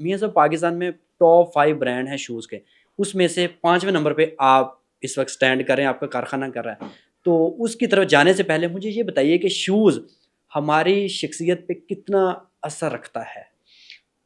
मियां साहब, पाकिस्तान में top 5 brand हैं शूज़ के, उसमें से 5वें नंबर पे आप इस वक्त स्टैंड कर रहे हैं, आपका कारखाना कर रहा है। तो उसकी तरफ जाने से पहले मुझे ये बताइए कि शूज़ हमारी शख्सियत पे कितना असर रखता है?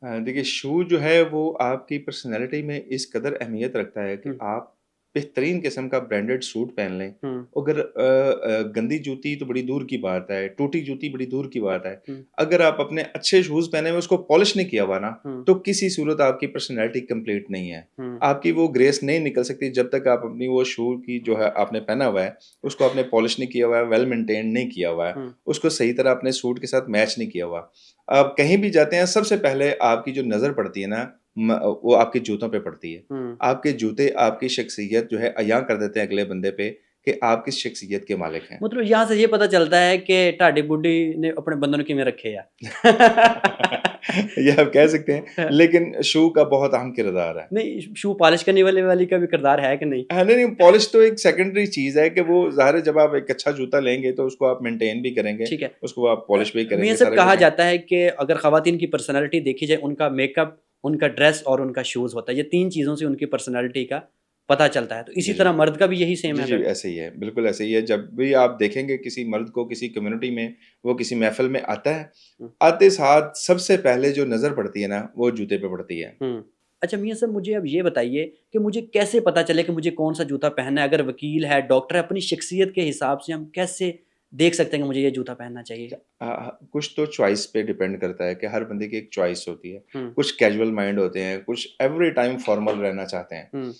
देखिए शू जो है वो आपकी पर्सनैलिटी में इस कदर अहमियत रखता है कि हुँ, आप बेहतरीन किस्म का ब्रांडेड सूट पहन लें। हुँ, अगर गंदी जूती तो बड़ी दूर की बात है, टूटी जूती बड़ी दूर की बात है। हुँ, अगर आप अपने अच्छे शूज़ पहने हुए उसको पॉलिश नहीं किया हुआ ना, हुँ, तो किसी सूरत आपकी पर्सनैलिटी कंप्लीट नहीं है। हुँ, आपकी वो ग्रेस नहीं निकल सकती जब तक आप अपनी वो शू की जो है आपने पहना हुआ है, उसको आपने पॉलिश नहीं किया हुआ है, वेल मेंटेन्ड नहीं किया हुआ है, हुँ, उसको सही तरह अपने सूट के साथ मैच नहीं किया हुआ। आप कहीं भी जाते हैं सबसे पहले आपकी जो नज़र पड़ती है ना वो आपके जूतों पे पड़ती है। हुँ। आपके जूते आपकी शख्सियत जो है अयां कर देते हैं अगले बंदे पे कि आप किस शख्सियत के मालिक हैं। मतलब यहाँ से ये पता चलता है कि ढाडी बुड्ढी ने अपने बंधन ਨੂੰ किवें रखे आ। ये आप कह सकते हैं, लेकिन शू का बहुत अहम किरदार है। नहीं, शू पॉलिश करने वाले वाली का भी किरदार है कि नहीं? हाँ, नहीं, पॉलिश तो एक सेकेंडरी चीज़ है कि वो ज़ाहिर है जब आप एक अच्छा जूता लेंगे तो उसको आप मेंटेन भी करेंगे, ठीक है। उसको आप पॉलिश भी मियाँ करेंगे, साहब, सारा कहा कुछ है। जाता है कि अगर ख़वातीन की पर्सनैलिटी देखी जाए, उनका मेकअप, उनका ड्रेस और उनका शूज़ होता है। ये 3 चीज़ों से उनकी पर्सनैलिटी का पता चलता है। तो इसी जी, जी। तरह मर्द का भी यही सेम जी, है जी, फिर? ऐसे ही है, बिल्कुल ऐसे ही है। जब भी आप देखेंगे किसी मर्द को किसी कम्युनिटी में, वो किसी महफ़िल में आता है, हुँ, आते साथ सबसे पहले जो नज़र पड़ती है ना, वो जूते पे पड़ती है। हुँ। अच्छा मियाँ साहब, मुझे अब ये बताइए कि मुझे कैसे पता चले कि मुझे कौन-सा जूता पहनना है? अगर वकील है, डॉक्टर है, अपनी शख्सियत के हिसाब से हम कैसे देख सकते हैं कि मुझे ये जूता पहनना चाहिए? कुछ तो चॉइस पे डिपेंड करता है कि हर बंदे की एक चॉइस होती है। हुँ, कुछ कैजुअल माइंड होते हैं, कुछ एवरी टाइम फॉर्मल रहना चाहते हैं। हुँ,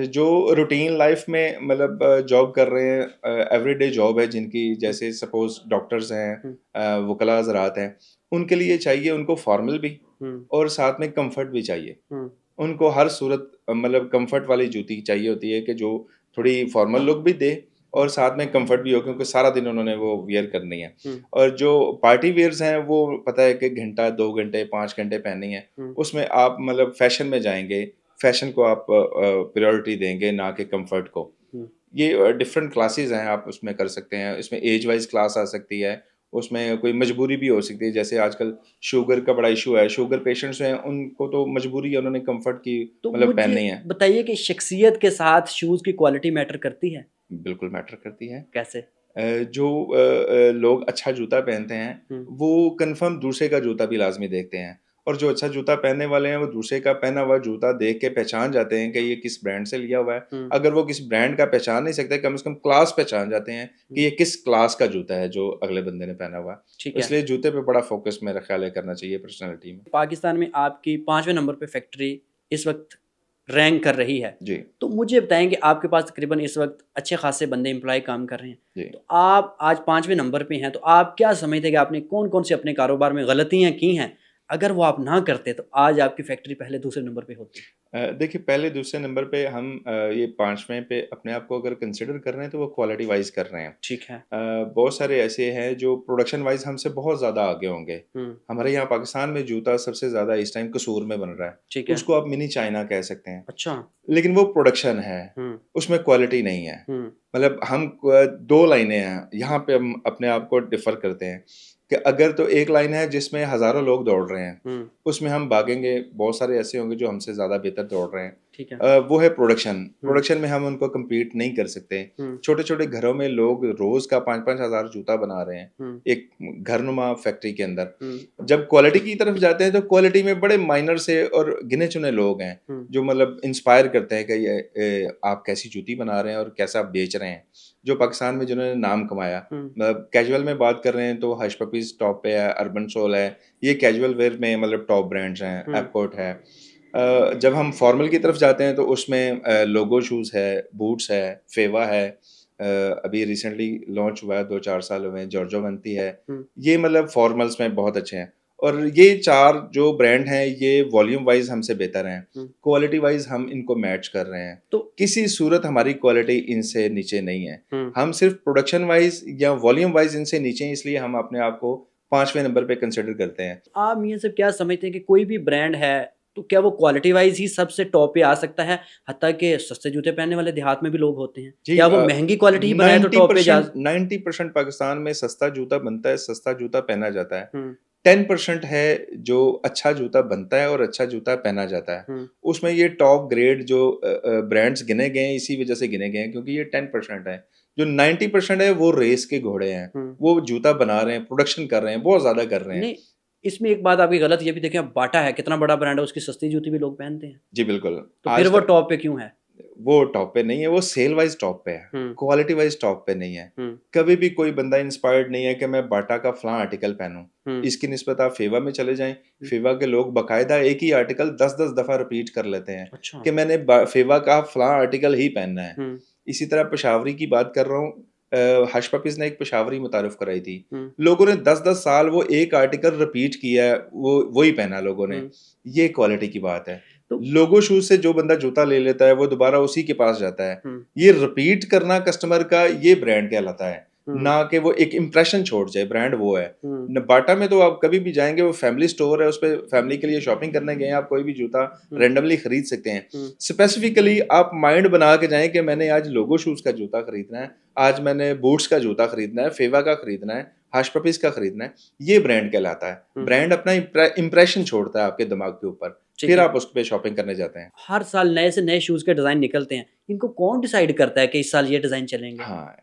जो रूटीन लाइफ में मतलब जॉब कर रहे हैं, एवरीडे जॉब है जिनकी, हुँ, जैसे सपोज़ डॉक्टर्स हैं, हुँ, वकला हज़रात हैं, उनके लिए चाहिए उनको फॉर्मल भी हुँ, और साथ में कम्फर्ट भी चाहिए। हुँ, उनको हर सूरत मतलब कम्फर्ट वाली जूती चाहिए होती है कि जो थोड़ी फॉर्मल लुक भी दे और साथ में कम्फर्ट भी हो, क्योंकि सारा दिन उन्होंने वो वियर करनी है। हुँ, और जो पार्टी वियर्स हैं वो पता है कि घंटा, 2 घंटे, 5 घंटे पहननी है। हुँ, उसमें आप मतलब फ़ैशन में जाएँगे, फ़ैशन को आप प्रायोरिटी देंगे ना कि कम्फर्ट को। हुँ। ये डिफरेंट क्लासेस हैं, आप उसमें कर सकते हैं। इसमें एज वाइज़ क्लास आ सकती है, उसमें कोई मजबूरी भी हो सकती है। जैसे आजकल शुगर का बड़ा इश्यू है, शुगर पेशेंट्स हैं, उनको तो मजबूरी है, उन्होंने कम्फर्ट की तो मतलब मुझे पहननी है। बताइए कि शख्सियत के साथ शूज़ की क्वालिटी मैटर करती है? बिल्कुल मैटर करती है। कैसे? जो लोग अच्छा जूता पहनते हैं, हुँ, वो कन्फर्म दूसरे का जूता भी लाज़मी देखते हैं, और जो अच्छा जूता पहनने वाले हैं, वो दूसरे का पहना हुआ जूता देख के पहचान जाते हैं कि ये किस ब्रांड से लिया हुआ है। हुँ, अगर वो किस ब्रांड का पहचान नहीं सकते, कम से कम क्लास पहचान जाते हैं कि हुँ, ये किस क्लास का जूता है जो अगले बंदे ने पहना हुआ है। ठीक तो है। इसलिए जूते पे बड़ा फ़ोकस मेरा ख़्याल है करना चाहिए पर्सनैलिटी में। पाकिस्तान में आपकी 5वें नंबर पे फैक्ट्री इस वक़्त रैंक कर रही है। जी, तो मुझे बताएँ कि आपके पास तकरीबन इस वक़्त अच्छे खासे बंदे एम्प्लॉयी काम कर रहे हैं। जी। तो आप आज 5वें नंबर पे हैं, तो आप क्या समझते हैं कि आपने कौन-कौन से अपने कारोबार में गलतियाँ की हैं? अगर वो आप ना करते तो आज आपकी फैक्ट्री पहले दूसरे नंबर पे होती। देखिए पहले दूसरे नंबर पे हम ये 5वें पे अपने आप को अगर कंसिडर कर रहे हैं तो वो क्वालिटी वाइज़ कर रहे हैं। ठीक है। बहुत सारे ऐसे हैं जो प्रोडक्शन वाइज़ हमसे बहुत ज़्यादा आगे होंगे। हुँ, हमारे यहाँ पाकिस्तान में जूता सबसे ज़्यादा इस टाइम कसूर में बन रहा है। ठीक है। उसको आप मिनी चाइना कह सकते हैं। अच्छा। लेकिन वो प्रोडक्शन है, हुँ, उसमें क्वालिटी नहीं है। हुँ, मतलब हम 2 लाइनें हैं, यहाँ पे हम अपने आप को डिफ़र करते हैं कि अगर तो एक लाइन है जिसमें हज़ारों लोग दौड़ रहे हैं, हुँ, उसमें हम भागेंगे, बहुत सारे ऐसे होंगे जो हमसे ज़्यादा बेहतर दौड़ रहे हैं। ठीक है। वो है प्रोडक्शन, हुँ, प्रोडक्शन में हम उनको कम्पीट नहीं कर सकते। हुँ, छोटे-छोटे घरों में लोग रोज़ का 5-5 हज़ार जूता बना रहे हैं, हुँ, एक घरनुमा फैक्ट्री के अंदर। हुँ, जब क्वालिटी की तरफ जाते हैं तो क्वालिटी में बड़े माइनर से और गिने-चुने लोग हैं, हुँ, जो मतलब इंस्पायर करते हैं कि ये आप कैसी जूती बना रहे हैं और कैसा आप बेच रहे हैं। जो पाकिस्तान में जिन्होंने नाम कमाया, हुँ, मतलब कैजुअल में बात कर रहे हैं तो हश पपीज़ टॉप पे है, अर्बन सोल है, ये कैजुअल वेयर में मतलब टॉप ब्रांड्स हैं, हुँ, एपकोट है। जब हम फॉर्मल की तरफ जाते हैं तो उसमें लोगो शूज़ है, बूट्स है, फेवा है, अभी रिसेंटली लॉन्च हुआ है, 2-4 साल हुए हैं, जॉर्जो बनती है। हुँ। ये मतलब फॉर्मल्स में बहुत अच्छे हैं, और ये 4 जो ब्रांड हैं ये वॉल्यूम वाइज़ हमसे बेहतर हैं। हुँ, क्वालिटी वाइज़ हम इनको मैच कर रहे हैं। तो किसी सूरत हमारी क्वालिटी इनसे नीचे नहीं है। हुँ, हम सिर्फ़ प्रोडक्शन वाइज़ या वॉल्यूम वाइज़ इनसे नीचे हैं, इसलिए हम अपने आप को 5वें नंबर पे कंसिडर करते हैं। आप मियाँ साहब क्या समझते हैं कि कोई भी ब्रांड है, तो क्या वो क्वालिटी वाइज़ ही सबसे टॉप पे आ सकता है? हत्ता कि सस्ते जूते पहनने वाले देहात में भी लोग होते हैं। जी, क्या वो महँगी क्वालिटी ही बनाए तो टॉप पे जा 90% पाकिस्तान में सस्ता जूता बनता है, सस्ता जूता पहना जाता है। हुँ, 10% है जो अच्छा जूता बनता है और अच्छा जूता पहना जाता है। उसमें ये टॉप ग्रेड जो ब्रांड्स गिने गए हैं इसी वजह से गिने गए हैं क्योंकि ये 10% है। जो 90% है वो रेस के घोड़े हैं। वो जूता बना रहे हैं, प्रोडक्शन कर रहे हैं, बहुत ज़्यादा कर रहे हैं। नहीं, इसमें एक बात आपकी गलत ये भी देखें, अब बाटा है कितना बड़ा ब्रांड है, उसकी सस्ती जूती भी लोग पहनते हैं, जी बिल्कुल। तो आज फिर वो तक टॉप पे क्यों है? वो टॉप पे नहीं है, वो सेल वाइज़ टॉप पे है, हुँ, क्वालिटी वाइज़ टॉप पे नहीं है। हुँ, कभी भी कोई बंदा इंस्पायर्ड नहीं है कि मैं बाटा का फलां आर्टिकल पहनूँ। हुँ, इसकी निस्बत आप फेवा में चले जाएँ, हुँ। फेवा के लोग बाकायदा एक ही आर्टिकल 10-10 दफ़ा रिपीट कर लेते हैं अच्छा। कि मैंने फेवा का फलां आर्टिकल ही पहनना है। हुँ, इसी तरह पेशावरी की बात कर रहा हूँ, हश पपीज़ ने एक पेशावरी मुतारिफ कराई थी। हुँ, लोगों ने 10-10 साल वो एक आर्टिकल रिपीट किया है, वो वही पहना लोगों ने। हुँ। ये क्वालिटी की बात है। तो लोगो शूज़ से जो बंदा जूता ले लेता है, वो दोबारा उसी के पास जाता है। हुँ, ये रिपीट करना कस्टमर का, ये ब्रांड कहलाता है। हुँ, ना कि वो एक इंप्रेशन छोड़ जाए, ब्रांड वो है। हुँ, न बाटा में तो आप कभी भी जाएँगे, वो फैमिली स्टोर है, उसपे फैमिली के लिए शॉपिंग करने गए हैं, आप कोई भी जूता हुँ, रैंडमली खरीद सकते हैं। हुँ, स्पेसिफिकली आप माइंड बना के जाएँ कि मैंने आज लोगो शूज़ का जूता खरीदना है, आज मैंने बूट्स का जूता खरीदना है, फेवा का खरीदना है, हश पपीज़ का खरीदना है, ये ब्रांड कहलाता है। हुँ। ब्रांड अपना इंप्रेशन छोड़ता है आपके दिमाग के ऊपर, ठीक फिर है। आप उस पे शॉपिंग करने जाते हैं। हर साल नए से नए शूज़ के डिज़ाइन निकलते हैं। इनको कौन डिसाइड करता है कि इस साल ये डिज़ाइन चलेंगे? हाँ,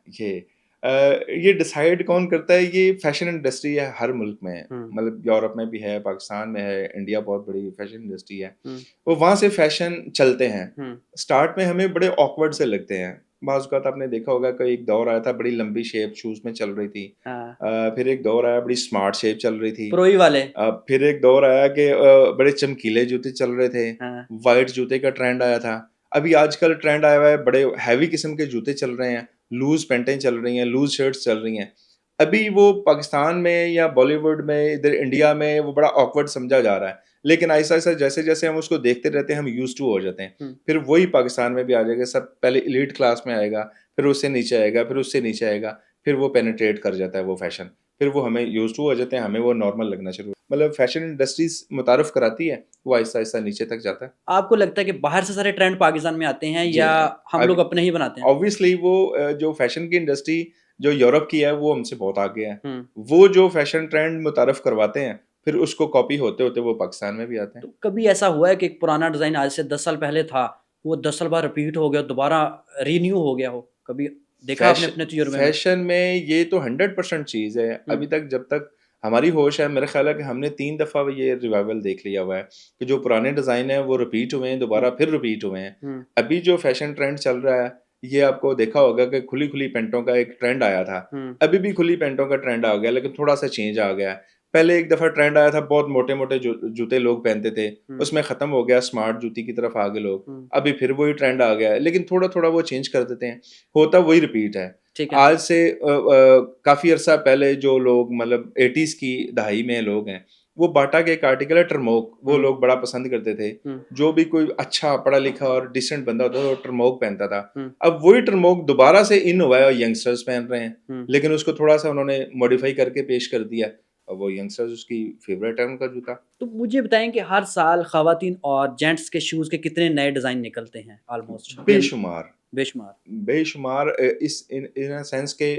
ये डिसाइड कौन करता है, ये फैशन इंडस्ट्री है हर मुल्क में, हुँ, मतलब यूरोप में भी है, पाकिस्तान में है, इंडिया बहुत बड़ी फैशन इंडस्ट्री है। हुँ, वो वहाँ से फैशन चलते हैं। हुँ, स्टार्ट में हमें बड़े ऑकवर्ड से लगते हैं। बाज़ औक़ात आपने देखा होगा कि एक दौर आया था, बड़ी लंबी शेप शूज़ में चल रही थी। हाँ, फिर एक दौर आया, बड़ी स्मार्ट शेप चल रही थी। प्रोई वाले। फिर एक दौर आया कि बड़े चमकीले जूते चल रहे थे, हाँ, व्हाइट जूते का ट्रेंड आया था। अभी आजकल ट्रेंड आया हुआ है, बड़े हैवी किस्म के जूते चल रहे हैं, लूज़ पैंटें चल रही हैं, लूज़ शर्ट्स चल रही हैं। अभी वो पाकिस्तान में या बॉलीवुड में, इधर इंडिया में वो बड़ा ऑकवर्ड समझा जा रहा है। लेकिन आहिस्ता-आहिस्ता जैसे-जैसे हम उसको देखते रहते हैं, हम यूज़्ड टू हो जाते हैं। हुँ, फिर वही पाकिस्तान में भी आ जाएगा, सब पहले एलीट क्लास में आएगा, फिर उससे नीचे आएगा, फिर उससे नीचे आएगा, फिर वो पेनिट्रेट कर जाता है वो फैशन। फिर वो हमें यूज़्ड टू हो जाते हैं, हमें वो नॉर्मल लगना शुरू, मतलब फैशन इंडस्ट्रीज़ मुतारिफ कराती है, वो आहिस्ता-आहिस्ता नीचे तक जाता है। आपको लगता है कि बाहर से सारे ट्रेंड पाकिस्तान में आते हैं जी, या हम लोग अब अपने ही बनाते हैं? ऑब्वियसली वो जो फैशन की इंडस्ट्री जो यूरोप की है, वो हमसे बहुत आगे है। हुँ, वो जो फैशन ट्रेंड मुतारिफ करवाते हैं, फिर उसको कॉपी होते-होते वो पाकिस्तान में भी आते हैं। तो कभी ऐसा हुआ है कि एक पुराना डिज़ाइन आज से 10 साल पहले था, वो 10 साल बाद रिपीट हो गया, दोबारा रिन्यू हो गया हो? कभी देखा आपने अपने तजुर्बे में? फैशन में ये तो 100% चीज़ है। हुँ, अभी तक जब तक हमारी होश है, मेरा ख़्याल है कि हमने 3 दफ़ा ये रिवाइवल देख लिया हुआ है, कि जो पुराने डिज़ाइन हैं वो रिपीट हुए हैं, हुँ, दोबारा फिर रिपीट हुए हैं। हुँ, अभी जो फैशन ट्रेंड चल रहा है, ये आपको देखा होगा कि खुली-खुली पैंटों का एक ट्रेंड आया था। हुँ, अभी भी खुली पैंटों का ट्रेंड आ गया, लेकिन थोड़ा-सा चेंज आ गया है। पहले एक दफ़ा ट्रेंड आया था, बहुत मोटे-मोटे जूते लोग पहनते थे, हुँ, उसमें ख़त्म हो गया, स्मार्ट जूती की तरफ आ गए लोग। हुँ, अभी फिर वही ट्रेंड आ गया है, लेकिन थोड़ा-थोड़ा वो चेंज कर देते हैं, होता वही रिपीट है। ठीक है। आज से काफ़ी अरसा पहले जो लोग, मतलब 80s की दहाई में लोग हैं, वो बाटा के एक आर्टिकल है टर्मोक, वो हुँ, लोग बड़ा पसंद करते थे। हुँ, जो भी कोई अच्छा पढ़ा-लिखा और डिसेंट बंदा होता था, वो टर्मोक पहनता था। हुँ, अब वही टर्मोक दोबारा से इन हुआ है और यंगस्टर्स पहन रहे हैं, हुँ। लेकिन उसको थोड़ा-सा उन्होंने मॉडिफाई करके पेश कर दिया। अब वो यंगस्टर्स उसकी फेवरेट है उनका जूता। तो मुझे बताएँ कि हर साल ख़वातीन और जेंट्स के शूज़ के कितने नए डिज़ाइन निकलते हैं ऑलमोस्ट? या बेशुमार। बेशुमार? बेशुमार इस इन अ सेंस के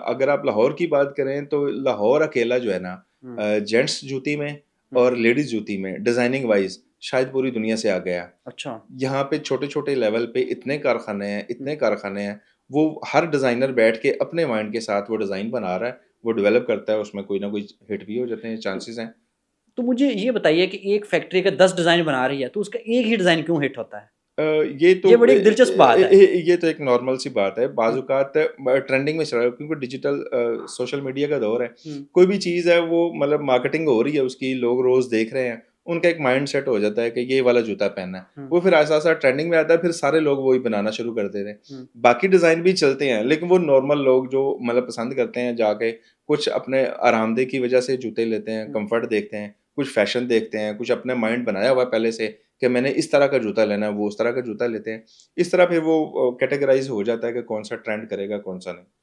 अगर आप लाहौर की बात करें तो लाहौर अकेला जो है ना, हुँ, जेंट्स जूती में हुँ, और लेडीज़ जूती में डिज़ाइनिंग वाइज़ शायद पूरी दुनिया से आगे है। अच्छा। यहाँ पे छोटे-छोटे लेवल पे हुँ, इतने कारखाने हैं, वो हर डिज़ाइनर बैठ के अपने माइंड के साथ वो डिज़ाइन बना रहा है, वो डेवलप करता है, उसमें कोई ना कोई हिट भी हो जाते हैं, तो चांसेस हैं। तो मुझे ये बताइए कि एक फैक्ट्री अगर 10 डिज़ाइन बना रही है, तो उसका एक ही डिज़ाइन क्यों हिट होता है? अ, ये तो ये बड़ी एक दिलचस्प बात है। ये तो एक नॉर्मल सी बात है। हुँ, बाज़-औक़ात ट्रेंडिंग में चल रहा है क्योंकि डिजिटल सोशल मीडिया का दौर है। हुँ, कोई भी चीज़ है वो, मतलब मार्केटिंग हो रही है उसकी, लोग रोज़ देख रहे हैं, उनका एक माइंड सेट हो जाता है कि ये वाला जूता पहनना है। हुँ, वो फिर ऐसा-ऐसा ट्रेंडिंग में आता है, फिर सारे लोग वही बनाना शुरू कर देते हैं। हुँ, बाकी डिज़ाइन भी चलते हैं, लेकिन वो नॉर्मल लोग जो मतलब पसंद करते हैं जाके, कुछ अपने आरामदेह की वजह से जूते लेते हैं, हुँ। कम्फ़र्ट देखते हैं, कुछ फ़ैशन देखते हैं, कुछ अपने माइंड बनाया हुआ है पहले से कि मैंने इस तरह का जूता लेना है, वो उस तरह का जूता लेते हैं। इस तरह फिर वो कैटेगराइज़ हो जाता है कि कौन-सा ट्रेंड करेगा, कौन-सा नहीं।